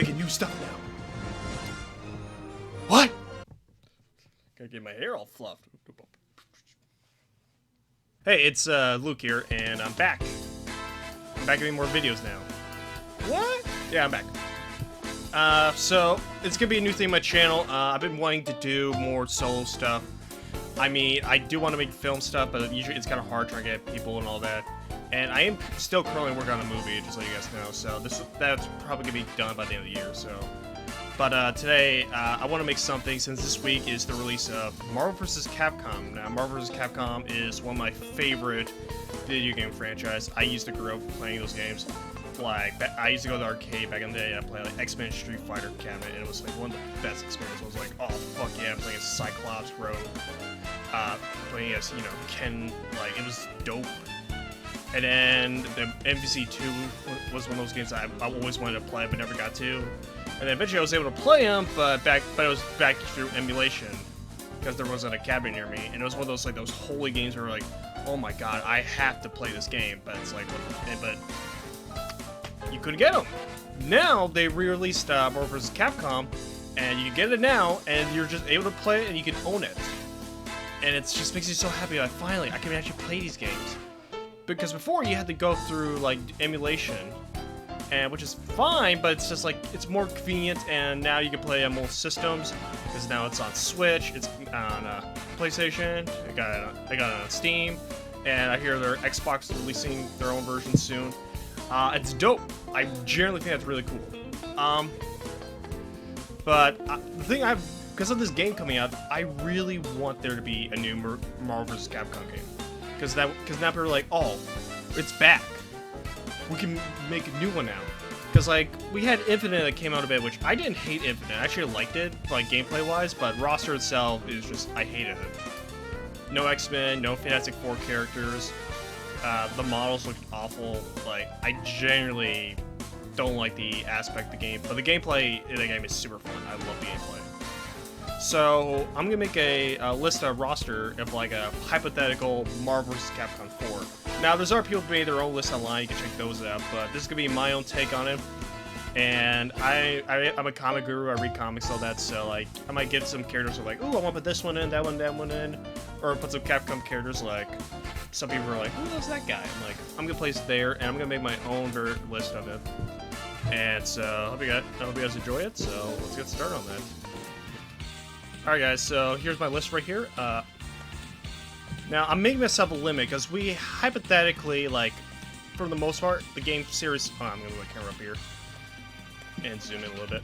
making new stuff now. What? Gotta get my hair all fluffed. Hey, it's Luke here, and I'm back. I'm back doing more videos now. What? Yeah, I'm back. So it's gonna be a new thing on my channel. I've been wanting to do more solo stuff. I mean, I do want to make film stuff, but usually it's kind of hard trying to get people and all that. And I am still currently working on a movie, just so you guys know. So that's probably gonna be done by the end of the year. So, but today I want to make something since this week is the release of Marvel vs. Capcom. Now, Marvel vs. Capcom is one of my favorite video game franchise. I used to grow up playing those games. Like, I used to go to the arcade back in the day and I played like X-Men Street Fighter cabinet, and it was like one of the best experiences. I was like, oh fuck yeah, playing as Cyclops, Rogue, playing as, you know, Ken, like, it was dope. And then the MVC2 was one of those games I always wanted to play but never got to. And then eventually I was able to play them, but it was back through emulation because there wasn't a cabinet near me. And it was one of those, like, those holy games where like, oh my god, I have to play this game. But it's like, but you couldn't get them. Now they re-released Marvel vs. Capcom, and you can get it now, and you're just able to play it and you can own it. And it just makes me so happy that finally I can actually play these games. Because before you had to go through like emulation, and which is fine, but it's just like it's more convenient. And now you can play on most systems because now it's on Switch, it's on PlayStation. I got it on Steam, and I hear their Xbox is releasing their own version soon. It's dope. I generally think that's really cool. But the thing because of this game coming out, I really want there to be a new Marvel vs. Capcom game. Because now people are like, oh, it's back. We can make a new one now. Because, like, we had Infinite that came out a bit, which I didn't hate Infinite. I actually liked it, like, gameplay-wise, but roster itself is just, I hated it. No X-Men, no Fantastic Four characters. The models look awful. Like, I generally don't like the aspect of the game. But the gameplay in the game is super fun. I love the gameplay. So, I'm gonna make a list of roster of like a hypothetical Marvel vs. Capcom 4. Now, there's other people who made their own lists online, you can check those out, but this is gonna be my own take on it. And I'm a comic guru, I read comics, all that, so like, I might get some characters who are like, ooh, I wanna put this one in, that one in, or put some Capcom characters like, some people are like, who is that guy? I'm like, I'm gonna place it there, and I'm gonna make my own list of it. And so, I hope you guys enjoy it, so let's get started on that. Alright guys, so here's my list right here. Now, I'm making myself a limit, because we hypothetically, like, for the most part, the game series... Oh, I'm going to move my camera up here and zoom in a little bit.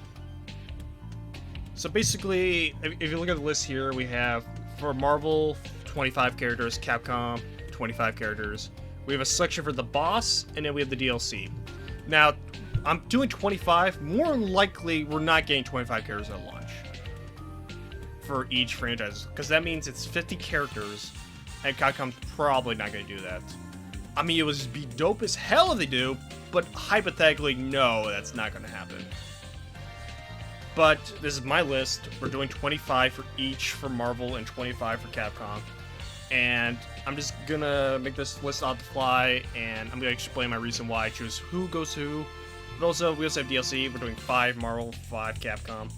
So basically, if you look at the list here, we have, for Marvel, 25 characters, Capcom, 25 characters. We have a selection for the boss, and then we have the DLC. Now, I'm doing 25. More than likely, we're not getting 25 characters at launch for each franchise, because that means it's 50 characters, and Capcom's probably not going to do that. I mean, it would be dope as hell if they do, but hypothetically, no, that's not going to happen. But this is my list. We're doing 25 for each for Marvel and 25 for Capcom, and I'm just going to make this list on the fly, and I'm going to explain my reason why I choose who goes who. But also, we also have DLC. We're doing 5 Marvel, 5 Capcom.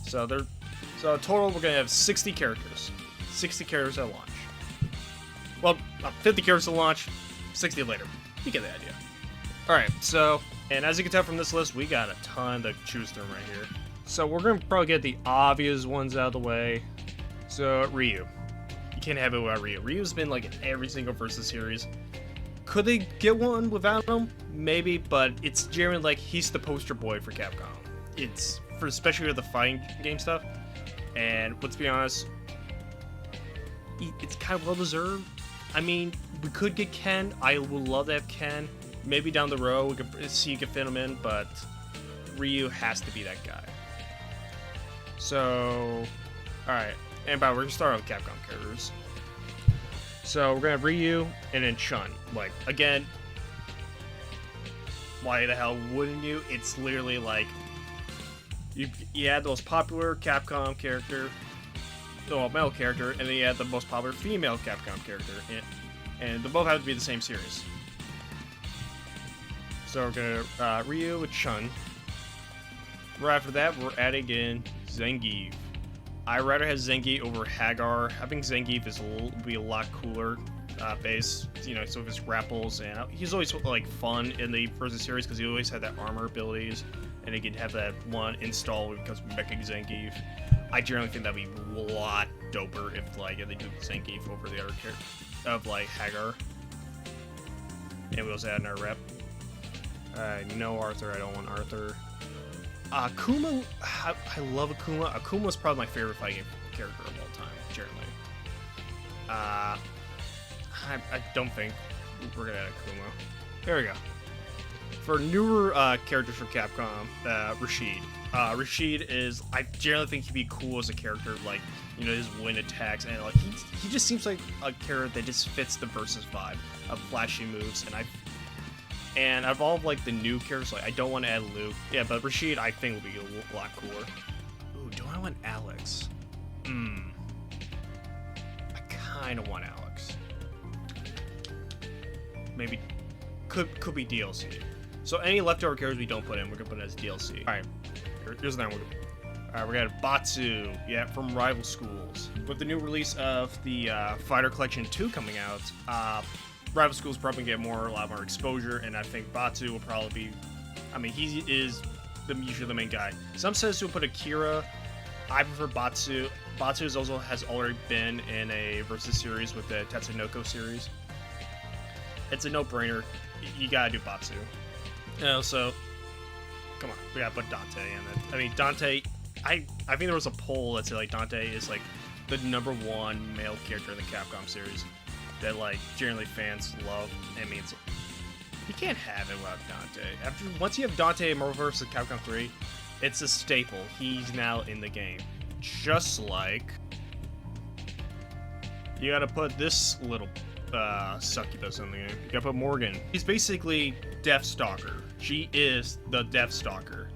So total, we're going to have 60 characters. 60 characters at launch. Well, 50 characters at launch, 60 later. You get the idea. Alright, so, and as you can tell from this list, we got a ton to choose from right here. So we're going to probably get the obvious ones out of the way. So, Ryu. You can't have it without Ryu. Ryu's been like in every single Versus series. Could they get one without him? Maybe, but it's generally like he's the poster boy for Capcom. It's, for especially with the fighting game stuff. And let's be honest, it's kind of well-deserved. I mean, we could get Ken. I would love to have Ken. Maybe down the road we could see you can fit him in, but Ryu has to be that guy. So, alright. And we're going to start with Capcom characters. So, we're going to have Ryu and then Chun. Like, again, why the hell wouldn't you? It's literally like, you add the most popular Capcom character, the male character, and then you add the most popular female Capcom character, and they both have to be the same series. So we're gonna Ryu with Chun. Right after that, we're adding in Zangief. I'd rather have Zangief over Hagar. I think Zangief will be a lot cooler base, you know, so of his grapples, and he's always like fun in the first series because he always had that armor abilities, and he can have that one install when it becomes Mecha Zangief. I generally think that'd be a lot doper if like they do Zangief over the other character of like Hagar. And we also add our rep. No Arthur. I don't want Arthur. Akuma. I love Akuma. Akuma's probably my favorite fighting character of all time, generally. I don't think we're gonna add Akuma. There we go. For newer characters from Capcom, Rashid. Rashid is, I generally think he'd be cool as a character, like, you know, his wind attacks, and like he just seems like a character that just fits the versus vibe of flashy moves, and of all like the new characters, like I don't want to add Luke. Yeah, but Rashid I think will be a lot cooler. Ooh, do I want Alex? I kind of want Alex. Maybe could be DLC. So any leftover characters we don't put in, we're gonna put it as DLC. All right, here's another one. All right, we got Batsu, yeah, from Rival Schools. With the new release of the Fighter Collection 2 coming out, Rival Schools probably get a lot more exposure, and I think Batsu will probably be. I mean, he is usually the main guy. Some says to put Akira. I prefer Batsu. Batsu has already been in a versus series with the Tatsunoko series. It's a no-brainer. You gotta do Batsu. So, come on, we gotta put Dante in it. I mean, Dante. I think there was a poll that said like Dante is like the #1 male character in the Capcom series that like generally fans love. I mean, you can't have it without Dante. Once you have Dante in Marvel vs. Capcom 3, it's a staple. He's now in the game. Just like you gotta put this little succubus in the game. You gotta put Morgan. She's basically Deathstalker. She is the Deathstalker.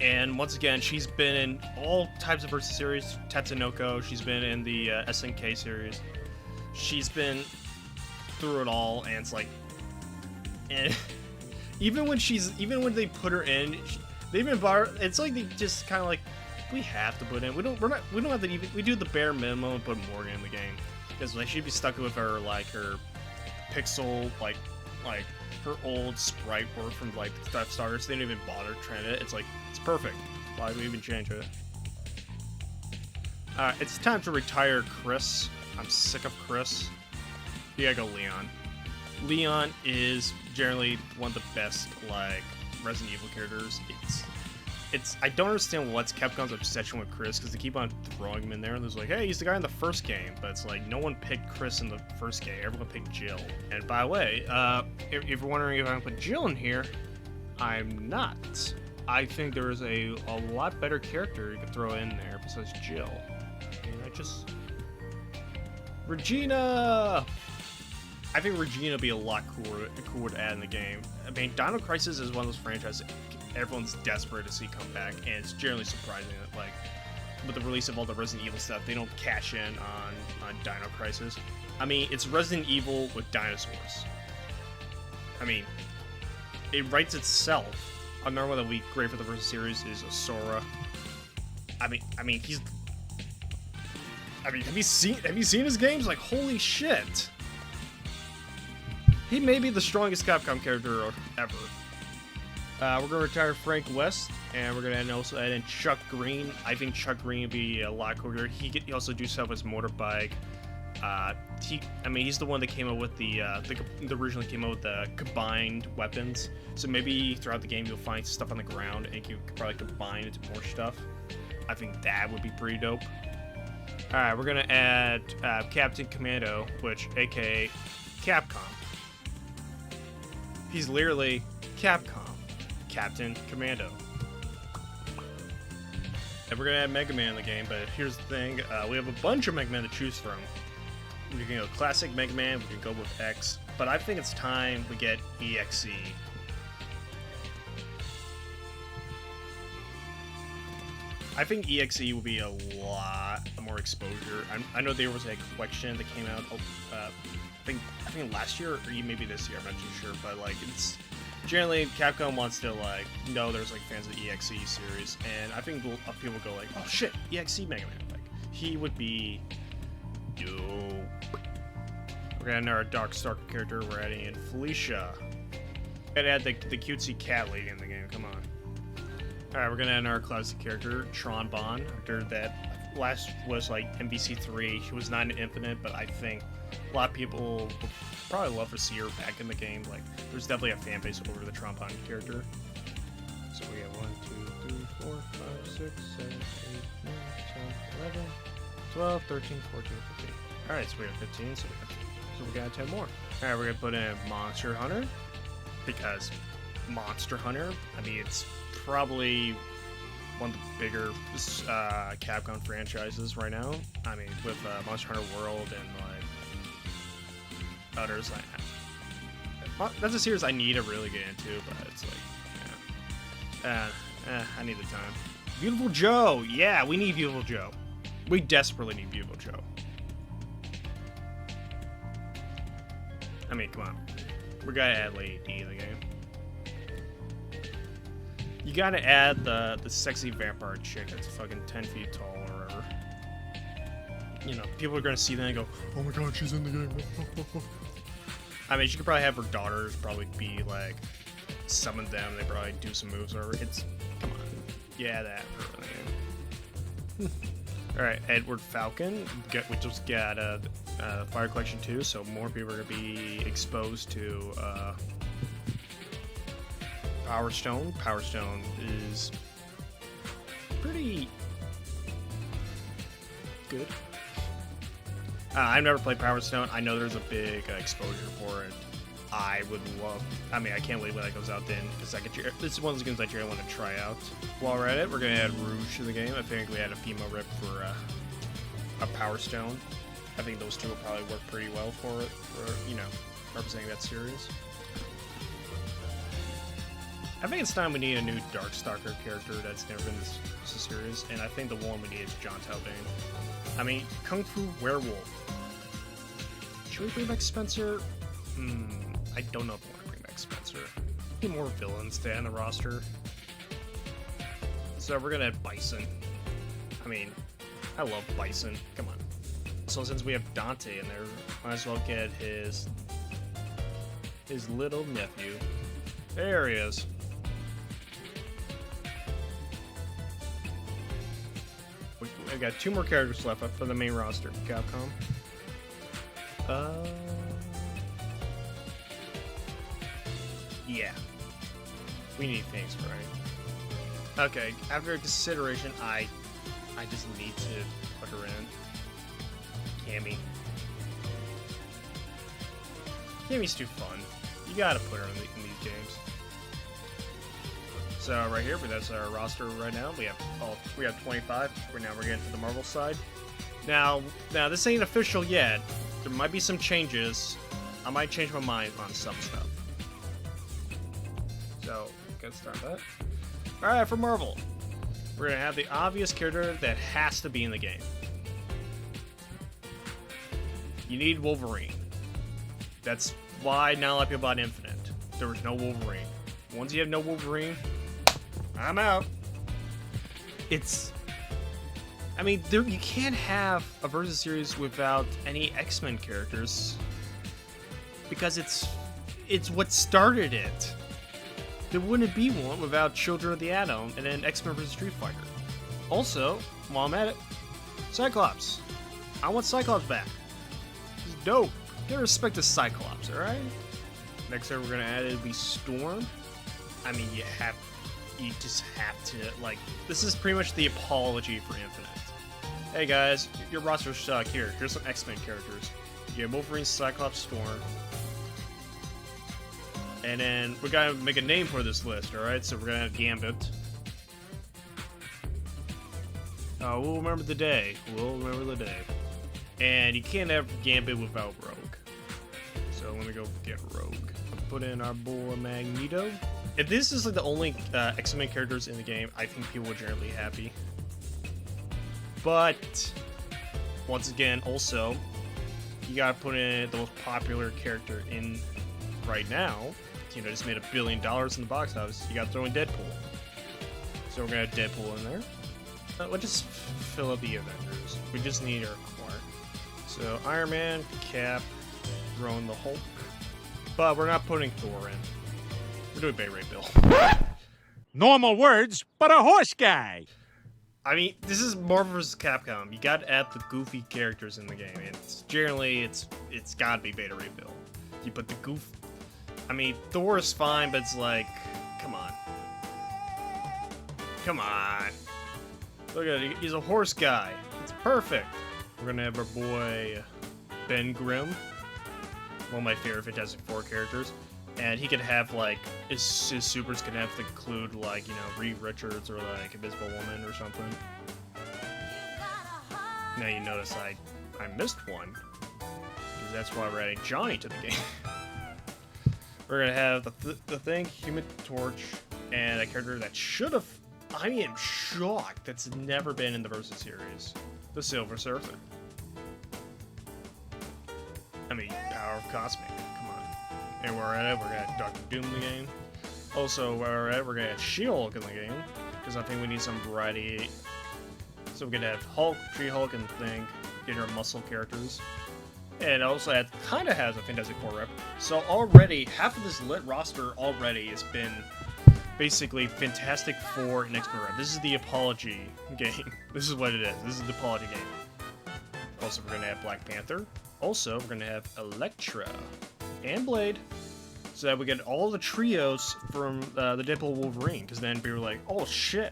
And once again, she's been in all types of versus series. Tatsunoko. She's been in the SNK series. She's been through it all, and it's like, and even when they put her in, they even bar. It's like they just kind of like, we have to put in. We don't have to even. We do the bare minimum and put Morgan in the game because like she'd be stuck with her like her pixel like her old sprite work from like Deathstalker. So they didn't even bother trying it. It's like it's perfect. Why do we even change it? It's time to retire Chris. I'm sick of Chris. You gotta go Leon. Leon is generally one of the best like Resident Evil characters. I don't understand what's Capcom's obsession with Chris because they keep on throwing him in there and there's like, hey, he's the guy in the first game, but it's like no one picked Chris in the first game. Everyone picked Jill. And by the way, if you're wondering if I'm gonna put Jill in here, I'm not. I think there is a lot better character you could throw in there besides Jill. And Regina! I think Regina would be a lot cooler to add in the game. I mean, Dino Crisis is one of those franchises everyone's desperate to see come back, and it's generally surprising that, like, with the release of all the Resident Evil stuff, they don't cash in on Dino Crisis. I mean, it's Resident Evil with dinosaurs. I mean, it writes itself. Another one that would be great for the versus series is Sora. I mean, have you seen his games? Like, holy shit! He may be the strongest Capcom character ever. We're gonna retire Frank West, and we're gonna also add in Chuck Green. I think Chuck Green would be a lot cooler. He also do stuff with his motorbike. He's the one that came up with the originally came up with the combined weapons. So maybe throughout the game you'll find stuff on the ground and you could probably combine into more stuff. I think that would be pretty dope. Alright, we're gonna add Captain Commando, which aka Capcom. He's literally Capcom, Captain Commando. And we're gonna add Mega Man in the game, but here's the thing, we have a bunch of Mega Man to choose from. We can go classic Mega Man, we can go with X, but I think it's time we get EXE. I think EXE will be a lot more exposure. I know there was a collection that came out, I think last year or maybe this year. I'm not too sure, but like generally Capcom wants to like know there's like fans of the EXE series, and I think people go like, oh shit, EXE Mega Man, like he would be dope. We're gonna add our Dark Stalker character. We're adding in Felicia. Gotta add the cutesy cat lady in the game. Come on. All right, we're gonna add our classic character, Tron Bonne, character that last was like MBC3. She was not an Infinite, but I think a lot of people would probably love to see her back in the game. Like, there's definitely a fan base over the Tron Bonne character. So we have 1, 2, 3, 4, 5, 6, 7, 8, 9, 10, 11, 12, 13, 14, 15. All right, so we have 15. So we got 10 more. All right, we're gonna put in Monster Hunter because Monster Hunter. I mean, it's probably one of the bigger Capcom franchises right now. I mean, with Monster Hunter World and like others, that's a series I need to really get into, but it's like, I need the time. Beautiful Joe, yeah, we need Beautiful Joe. We desperately need Beautiful Joe. I mean, come on, we gotta add Lady D in the game. You gotta add the sexy vampire chick that's fucking 10 feet tall or whatever. You know, people are gonna see that and go, oh my god, she's in the game. I mean, she could probably have her daughters probably be like, summon them, they probably do some moves or whatever. It's, come on. Yeah, that. Alright, Edward Falcon. We just got Fire Collection 2, so more people are gonna be exposed to Power Stone. Power Stone is pretty good. I've never played Power Stone. I know there's a big exposure for it. I would love. I mean, I can't wait when that goes out then, because this is one of those games I really want to try out. While we're at it, we're gonna add Rouge to the game. I think we had a female rep for a Power Stone. I think those two will probably work pretty well for it, for, you know, representing that series. I think it's time we need a new Darkstalker character that's never been this series, and I think the one we need is John Talbane. I mean, Kung Fu Werewolf. Should we bring back Spencer? I don't know if I want to bring back Spencer. Need more villains to add on the roster. So we're gonna add Bison. I mean, I love Bison. Come on. So since we have Dante in there, might as well get his little nephew. There he is. We got 2 more characters left for the main roster. Capcom. Yeah. We need things, right? Okay, after consideration, I just need to put her in. Cammy. Cammy's too fun. You gotta put her in these games. So right here, that's our roster right now. We have 25. Now we're getting to the Marvel side. Now this ain't official yet. There might be some changes. I might change my mind on some stuff. So let's start that. All right, for Marvel, we're gonna have the obvious character that has to be in the game. You need Wolverine. That's why not a lot of people bought Infinite. There was no Wolverine. Once you have no Wolverine, I'm out. I mean, you can't have a Versus series without any X-Men characters because it's what started it. There wouldn't be one without Children of the Atom and then X-Men vs. Street Fighter. Also, while I'm at it, Cyclops. I want Cyclops back. He's dope. Get respect to Cyclops, alright? Next up we're gonna add it'll be Storm. I mean, you just have to, like, this is pretty much the apology for Infinite. Hey guys, your roster's stuck. Here's some X-Men characters. You have Wolverine, Cyclops, Storm. And then we gotta make a name for this list, alright? So we're gonna have Gambit. We'll remember the day. We'll remember the day. And you can't have Gambit without Rogue. So let me go get Rogue. Put in our boy Magneto. If this is like the only X-Men characters in the game, I think people would generally be happy. But once again, also, you gotta put in the most popular character in right now, you know, just made $1 billion in the box office, you gotta throw in Deadpool. So we're gonna have Deadpool in there. We'll just fill up the Avengers. We just need our core. So Iron Man, Cap, throwing the Hulk. But we're not putting Thor in. We're doing Bay Ray Bill. Normal words, but a horse guy. I mean, this is Marvel vs. Capcom. You gotta add the goofy characters in the game. It's generally, it's gotta be Beta Ray Bill. You put the goof. I mean, Thor is fine, but it's like, come on. Come on. Look at it. He's a horse guy. It's perfect. We're gonna have our boy Ben Grimm, one of my favorite Fantastic Four characters. And he could have, like, his supers can have to include, like, you know, Reed Richards or, like, Invisible Woman or something. Now you notice I missed one. Because that's why we're adding Johnny to the game. We're gonna have the Thing, Human Torch, and a character that should have... I am shocked that's never been in the Versus series. The Silver Surfer. I mean, Power of Cosmic. And where we're at it, we're gonna have Dr. Doom in the game. Also, where we're at, we're gonna have She-Hulk in the game, because I think we need some variety. So we're gonna have Hulk, She-Hulk, and Thing, get our muscle characters. And also, it kind of has a Fantastic Four rep. So already, half of this lit roster already has been basically Fantastic Four and X-Men rep. This is the Apology game. This is what it is. This is the Apology game. Also, we're gonna have Black Panther. Also, we're gonna have Elektra. And Blade, so that we get all the trios from the Deadpool Wolverine, because then people were like, oh shit,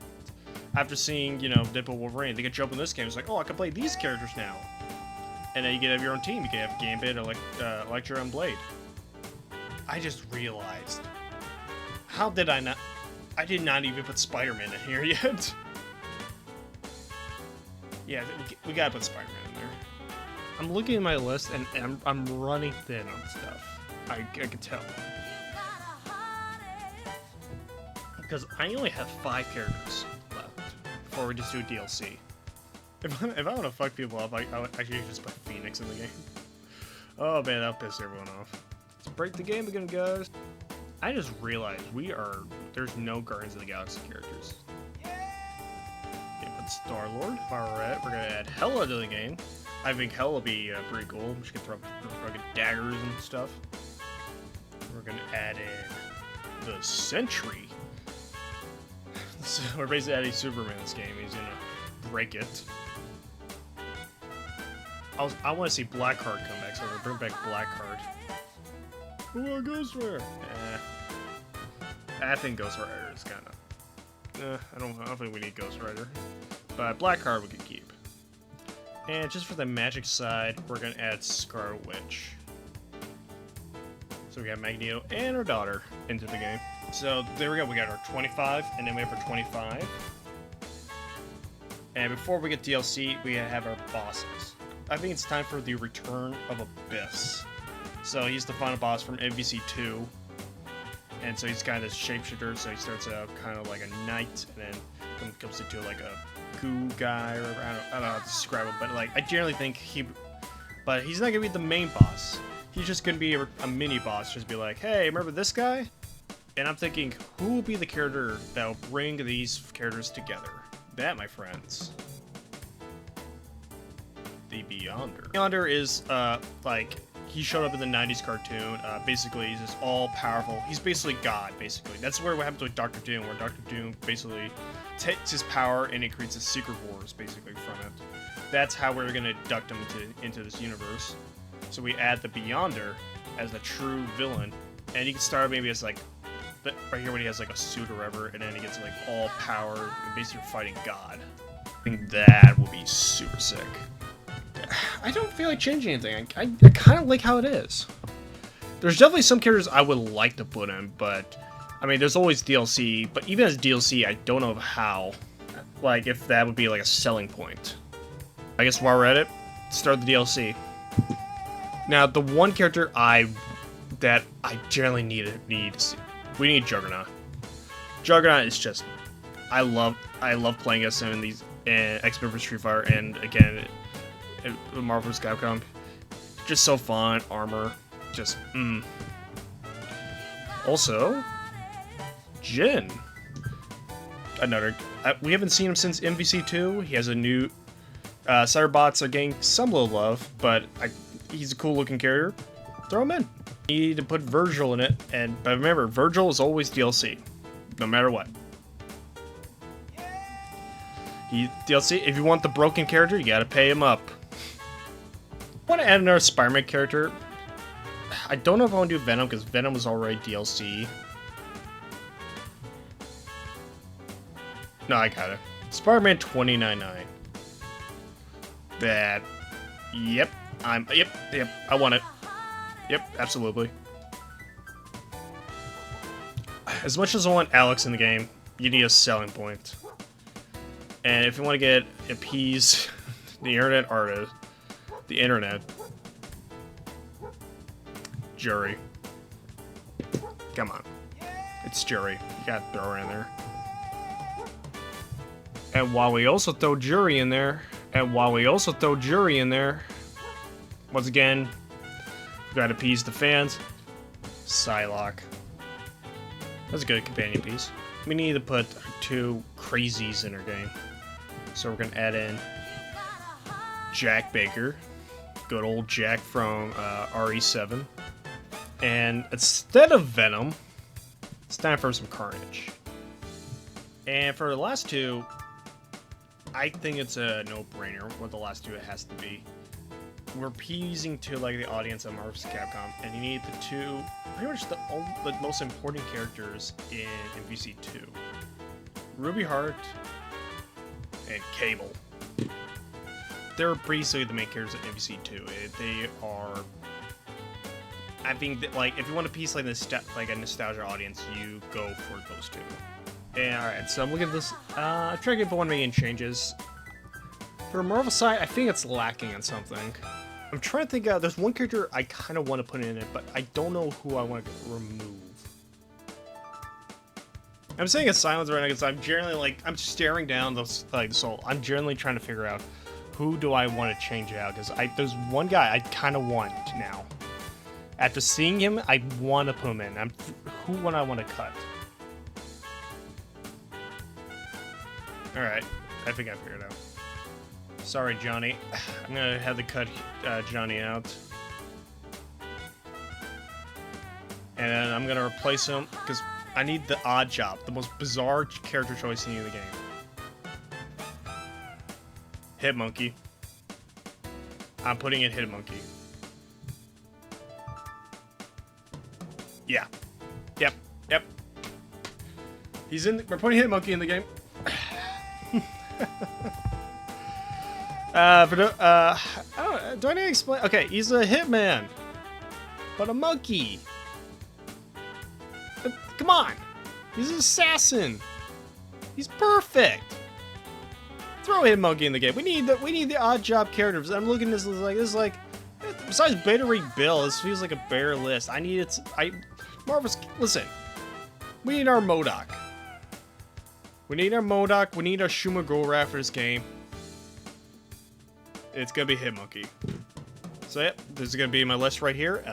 after seeing, you know, Deadpool Wolverine, they could jump in this game, it's like, oh, I can play these characters now. And then you can have your own team, you can have Gambit, Elektra, and Blade. I just realized, how did I not, I did not even put Spider-Man in here yet. Yeah, we gotta put Spider-Man in there. I'm looking at my list, and I'm running thin on stuff. I can tell. Because I only have 5 characters left before we just do DLC. If I want to fuck people up, I actually just put Phoenix in the game. Oh man, that'll piss everyone off. Let's break the game again, guys. I just realized there's no Guardians of the Galaxy characters. Okay, put Star-Lord. While we're at it, we're gonna add Hela to the game. I think Hela will be pretty cool. She can throw fucking daggers and stuff. We're gonna add in the Sentry. So we're basically adding Superman in this game. He's gonna break it. I want to see Blackheart come back, so we're gonna bring back Blackheart. Oh, Ghost Rider. I think Ghost Rider is kind of. I don't think we need Ghost Rider, but Blackheart we can keep. And just for the magic side, we're gonna add Scarlet Witch. So we got Magneto and her daughter into the game. So there we go, we got our 25, and then we have our 25. And before we get DLC, we have our bosses. I think it's time for the return of Abyss. So he's the final boss from MVC 2. And so he's kind of this shapeshifter, so he starts out kind of like a knight, and then comes into like a goo guy, or I don't know how to describe it, but like I generally think but he's not gonna be the main boss. He's just gonna be a mini boss, just be like, hey, remember this guy? And I'm thinking, who will be the character that will bring these characters together? That, my friends, the Beyonder. Beyonder is like, he showed up in the 90s cartoon. Basically, he's just all-powerful. He's basically God, basically. That's where what happens with Dr. Doom, where Dr. Doom basically takes his power and it creates a secret wars, basically, from it. That's how we're going to induct him into this universe. So we add the Beyonder as the true villain. And you can start maybe as, like, right here when he has, like, a suit or whatever, and then he gets, like, all power, and basically fighting God. I think that will be super sick. I don't feel like changing anything. I kind of like how it is. There's definitely some characters I would like to put in, but I mean, there's always DLC. But even as DLC, I don't know how. Like, if that would be like a selling point. I guess while we're at it, start the DLC. Now, the one character that I generally need to see, we need Juggernaut. Juggernaut is just, I love playing as him in these X-Men vs. Street Fighter, and again, Marvel vs. Capcom. Just so fun, armor, just Also, Jin. Another. We haven't seen him since MVC2. He has a new. Cyberbots are getting some little love, but he's a cool looking character. Throw him in. You need to put Virgil in it, but remember, Virgil is always DLC, no matter what. DLC. If you want the broken character, you gotta pay him up. I want to add another Spider-Man character. I don't know if I want to do Venom because Venom was already DLC. No, I got it. Spider-Man 2099. That. Yep. Yep. I want it. Yep, absolutely. As much as I want Alex in the game, you need a selling point. And if you want to appease the internet artist, the internet, Jury. Come on. It's Jury. You gotta throw her in there. And while we also throw Jury in there, once again, we gotta appease the fans. Psylocke. That's a good companion piece. We need to put 2 crazies in our game. So we're gonna add in Jack Baker. Good old Jack from RE7. And instead of Venom, it's time for some Carnage. And for the last 2, I think it's a no-brainer what the last 2 it has to be. We're appeasing to like the audience of Marvel's Capcom, and you need the 2, pretty much the most important characters in MVC2. Ruby Heart and Cable. They're basically the main characters of MVC2. They are. I think that, like, if you want a piece like this, like a nostalgia audience, you go for those 2. And alright, so I'm looking at this. I'm trying to get one making changes. For the Marvel side, I think it's lacking on something. I'm trying to think out. There's one character I kind of want to put in it, but I don't know who I want to remove. I'm saying it's silence right now because I'm generally I'm staring down the soul. I'm generally trying to figure out who do I want to change out because there's one guy I kind of want now. After seeing him, I want to put him in. Who would I want to cut? Alright, I think I figured it out. Sorry, Johnny. I'm gonna have to cut Johnny out. And then I'm gonna replace him, because I need the odd job, the most bizarre character choice in the game. Hitmonkey. I'm putting in Hitmonkey. Yeah. Yep. He's in. We're putting Hitmonkey in the game. Do I need to explain? Okay, he's a hitman, but a monkey. Come on, he's an assassin. He's perfect. Throw Hitmonkey in the game. We need the odd job characters. I'm looking at this like besides Beta Ray Bill, this feels like a bare list. Marvel's, listen. We need our MODOK. We need our Shumagora for this game. It's gonna be Hitmonkey. So yeah, this is gonna be my list right here.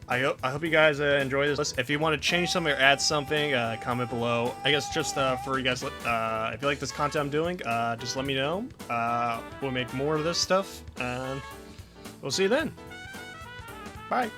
I hope you guys enjoy this list. If you want to change something or add something, comment below. I guess just for you guys, if you like this content I'm doing, just let me know. We'll make more of this stuff, and we'll see you then. Bye.